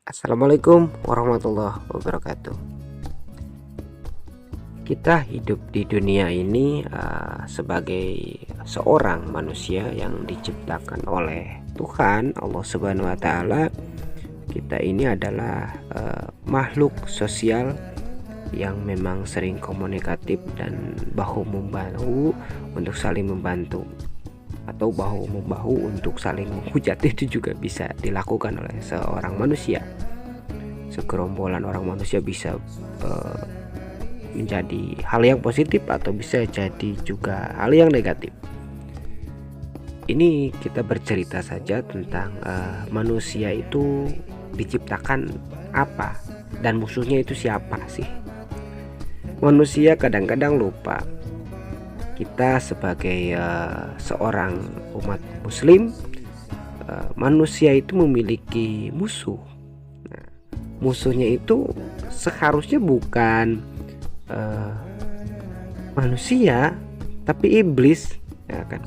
Assalamualaikum warahmatullahi wabarakatuh. Kita hidup di dunia ini sebagai seorang manusia yang diciptakan oleh Tuhan Allah Subhanahu wa taala. Kita ini adalah makhluk sosial yang memang sering komunikatif dan bahu membahu untuk saling membantu, atau bahu membahu untuk saling menghujat. Itu juga bisa dilakukan oleh seorang manusia. Segerombolan orang manusia bisa menjadi hal yang positif atau bisa jadi juga hal yang negatif. Ini kita bercerita saja tentang manusia itu diciptakan apa dan musuhnya itu siapa sih. Manusia kadang-kadang lupa kita sebagai seorang umat muslim, manusia itu memiliki musuh. Nah, musuhnya itu seharusnya bukan manusia tapi iblis, ya kan.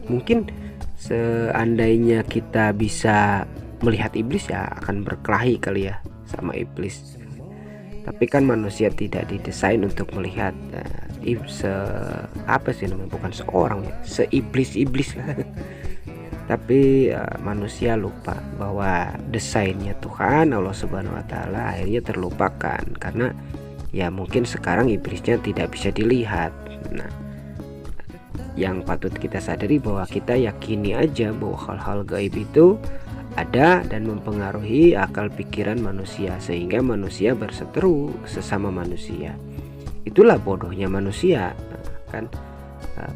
Mungkin seandainya kita bisa melihat iblis, ya akan berkelahi kali ya sama iblis. Tapi kan manusia tidak didesain untuk melihat apa sih namanya, bukan seorang ya, seiblis-iblis lah. Tapi manusia lupa bahwa desainnya Tuhan Allah Subhanahu wa taala akhirnya terlupakan karena ya mungkin sekarang iblisnya tidak bisa dilihat. Nah, yang patut kita sadari bahwa kita yakini aja bahwa hal-hal gaib itu ada dan mempengaruhi akal pikiran manusia sehingga manusia berseteru sesama manusia. Itulah bodohnya manusia, kan.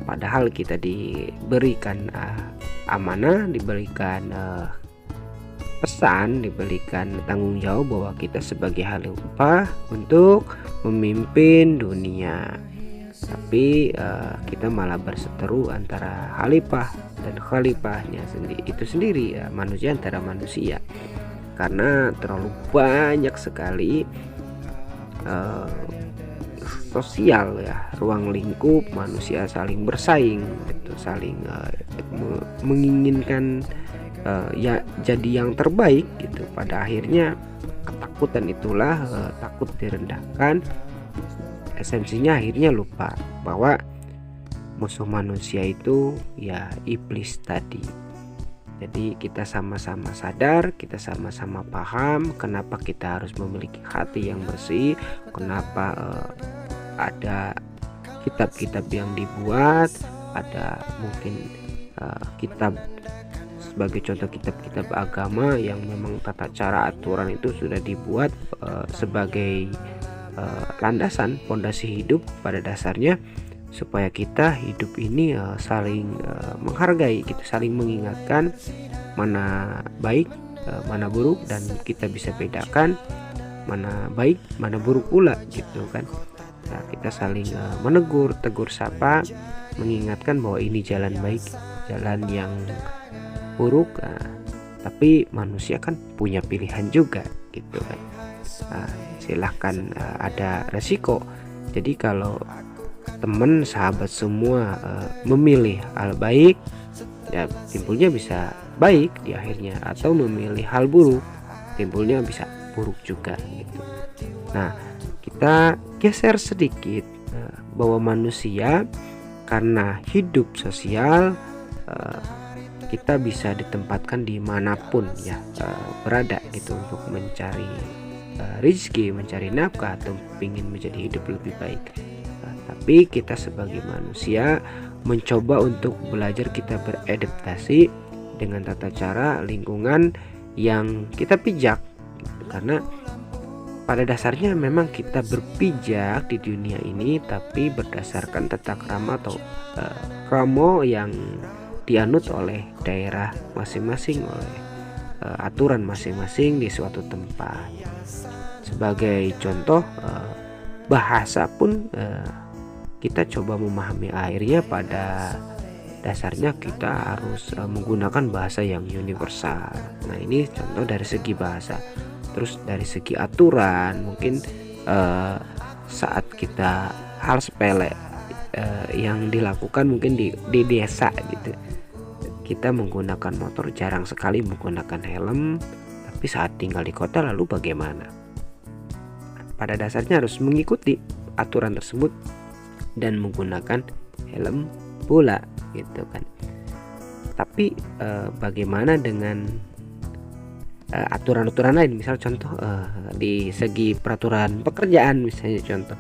Padahal kita diberikan amanah, diberikan pesan, diberikan tanggung jawab bahwa kita sebagai khalifah untuk memimpin dunia. Tapi kita malah berseteru antara khalifah dan khalifahnya itu sendiri, manusia antara manusia, karena terlalu banyak sekali sosial ya, ruang lingkup manusia saling bersaing gitu, saling menginginkan ya jadi yang terbaik gitu. Pada akhirnya ketakutan itulah takut direndahkan, esensinya akhirnya lupa bahwa musuh manusia itu ya iblis tadi. Jadi kita sama-sama sadar, kita sama-sama paham kenapa kita harus memiliki hati yang bersih, kenapa ada kitab-kitab yang dibuat, ada mungkin kitab sebagai contoh kitab-kitab agama yang memang tata cara aturan itu sudah dibuat sebagai landasan pondasi hidup pada dasarnya, supaya kita hidup ini saling menghargai gitu, saling mengingatkan mana baik mana buruk, dan kita bisa bedakan mana baik mana buruk pula gitu kan. Nah, kita saling menegur, tegur sapa, mengingatkan bahwa ini jalan baik, jalan yang buruk. Tapi manusia kan punya pilihan juga gitu kan. Silahkan, ada resiko. Jadi kalau teman sahabat semua memilih hal baik, ya timbulnya bisa baik di akhirnya, atau memilih hal buruk, timbulnya bisa buruk juga gitu. Nah, kita geser sedikit bahwa manusia karena hidup sosial, kita bisa ditempatkan dimanapun ya berada gitu, untuk mencari rezeki, mencari nafkah, atau ingin menjadi hidup lebih baik. Tapi kita sebagai manusia mencoba untuk belajar, kita beradaptasi dengan tata cara lingkungan yang kita pijak gitu. Karena pada dasarnya memang kita berpijak di dunia ini, tapi berdasarkan tata krama atau kramo yang dianut oleh daerah masing-masing, oleh aturan masing-masing di suatu tempat. Sebagai contoh, bahasa pun kita coba memahami akhirnya pada dasarnya kita harus menggunakan bahasa yang universal. Nah, ini contoh dari segi bahasa. Terus dari segi aturan, mungkin saat kita hal sepele yang dilakukan mungkin di desa gitu, kita menggunakan motor jarang sekali menggunakan helm, tapi saat tinggal di kota lalu bagaimana? Pada dasarnya harus mengikuti aturan tersebut dan menggunakan helm pula gitu kan. Tapi bagaimana dengan aturan-aturan lain, misal contoh di segi peraturan pekerjaan, misalnya contoh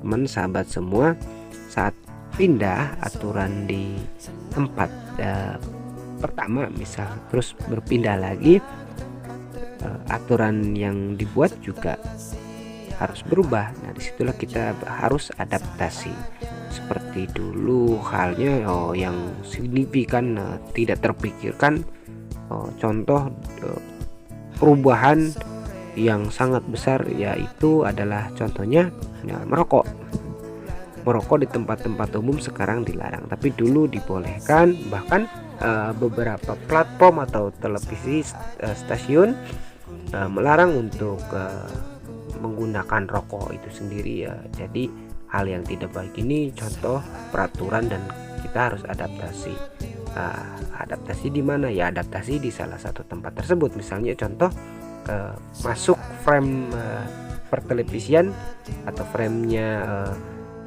teman sahabat semua saat pindah aturan di tempat pertama misal, terus berpindah lagi, aturan yang dibuat juga harus berubah. Nah disitulah kita harus adaptasi. Seperti dulu halnya yang signifikan tidak terpikirkan, contoh perubahan yang sangat besar yaitu adalah contohnya merokok di tempat-tempat umum sekarang dilarang, tapi dulu dibolehkan. Bahkan beberapa platform atau televisi stasiun melarang untuk menggunakan rokok itu sendiri ya. Jadi hal yang tidak baik ini contoh peraturan dan kita harus adaptasi. Adaptasi di mana ya? Adaptasi di salah satu tempat tersebut. Misalnya contoh masuk frame pertelevisian atau framenya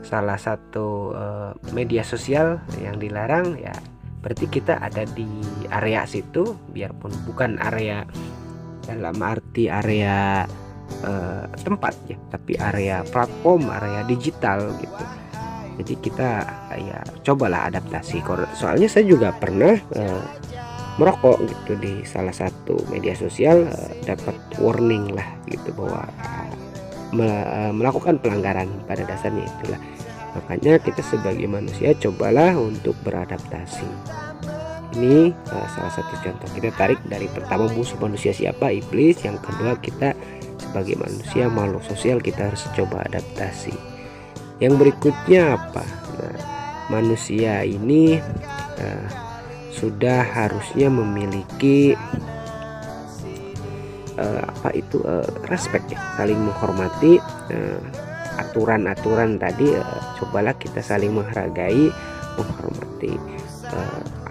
salah satu media sosial yang dilarang ya, berarti kita ada di area situ, biarpun bukan area dalam arti area tempat ya, tapi area platform, area digital gitu. Jadi kita ya cobalah adaptasi. Soalnya saya juga pernah merokok gitu di salah satu media sosial, dapat warning lah gitu bahwa melakukan pelanggaran pada dasarnya itulah. Makanya kita sebagai manusia cobalah untuk beradaptasi. Ini salah satu contoh. Kita tarik dari pertama, musuh manusia siapa? Iblis. Yang kedua, kita sebagai manusia makhluk sosial, kita harus coba adaptasi. Yang berikutnya apa? Nah, manusia ini sudah harusnya memiliki respect ya, saling menghormati aturan-aturan tadi. Cobalah kita saling menghargai, menghormati.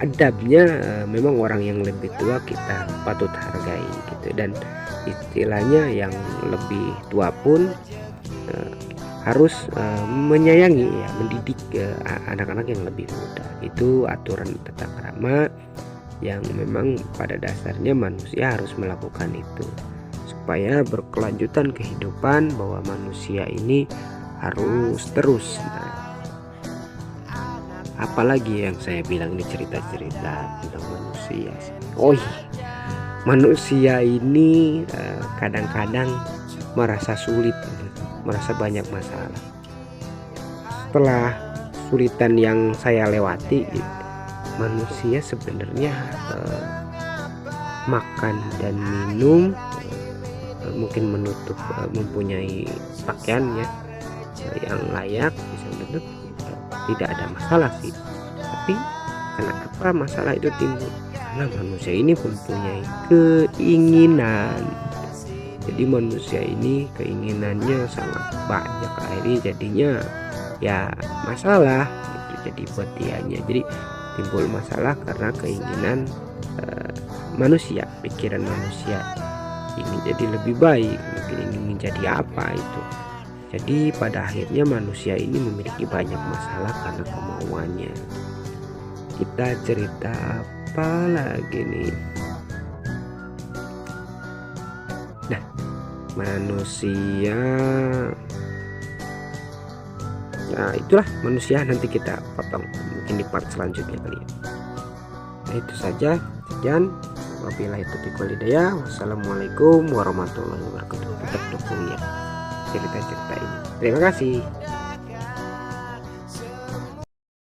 Adabnya memang orang yang lebih tua kita patut hargai gitu, dan istilahnya yang lebih tua pun harus menyayangi ya, mendidik anak-anak yang lebih muda. Itu aturan tata krama yang memang pada dasarnya manusia harus melakukan itu supaya berkelanjutan kehidupan, bahwa manusia ini harus terus. Apalagi yang saya bilang ini cerita-cerita tentang manusia. Manusia ini kadang-kadang merasa sulit, merasa banyak masalah. Setelah kesulitan yang saya lewati, manusia sebenarnya makan dan minum, mungkin menutup, mempunyai pakaian ya yang layak, bisa menutup, tidak ada masalah sih. Tapi kenapa masalah itu timbul? Karena manusia ini mempunyai keinginan. Jadi manusia ini keinginannya sangat banyak, akhirnya jadinya ya masalah gitu. Jadi buat dianya, jadi timbul masalah karena keinginan manusia, pikiran manusia ini jadi lebih baik, mungkin ingin menjadi apa itu. Jadi pada akhirnya manusia ini memiliki banyak masalah karena kemauannya. Kita cerita apa lagi nih? Nah, manusia, nah itulah manusia, nanti kita potong mungkin di part selanjutnya kali ya. Nah itu saja, sekian. Wabillahi taufiq wal hidayah. Wassalamualaikum warahmatullahi wabarakatuh. Tetap dukung ya cerita-cerita ini. Terima kasih.